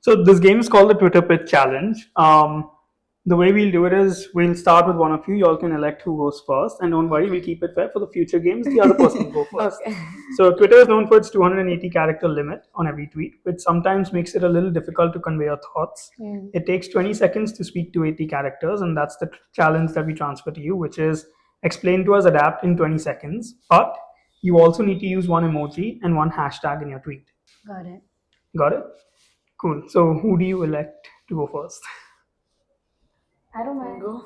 So this game is called the Twitter Pitch Challenge. The way we'll do it is we'll start with one of you. You all can elect who goes first, and don't worry, we'll keep it fair for the future games. The other person will go first. Okay. So Twitter is known for its 280 character limit on every tweet, which sometimes makes it a little difficult to convey your thoughts. It takes 20 seconds to speak 280 characters, and that's the challenge that we transfer to you, which is explain to us, adapt in 20 seconds. But you also need to use one emoji and one hashtag in your tweet. Got it. Got it? Cool. So who do you elect to go first? I don't mind. Go.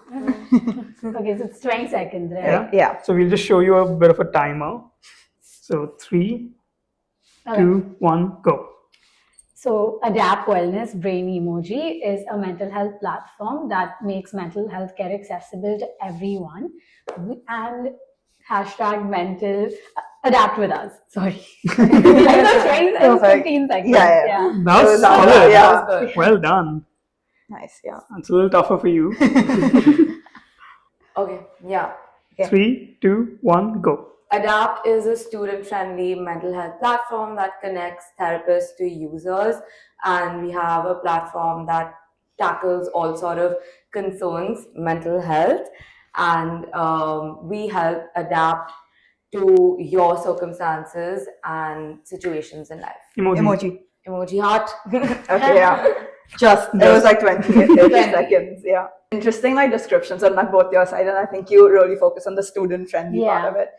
Okay, so it's 20 seconds, right? Yeah. So we'll just show you a bit of a timer. So 3, Okay. 2, 1, go. So Adapt Wellness Brain Emoji is a mental health platform that makes mental health care accessible to everyone. And hashtag mental adapt with us. Sorry. I was 15 seconds. Yeah. That was So, solid. yeah. That was good. Well done. Nice, yeah. It's a little tougher for you. Okay, yeah. Okay. 3, 2, 1, go. Adapt is a student-friendly mental health platform that connects therapists to users, and we have a platform that tackles all sort of concerns, mental health, and we help adapt to your circumstances and situations in life. Emoji. Emoji heart. Okay, yeah. It was like 20 seconds, yeah. Interesting like descriptions on like both your side, and I think you really focus on the student friendly part Yeah. of it.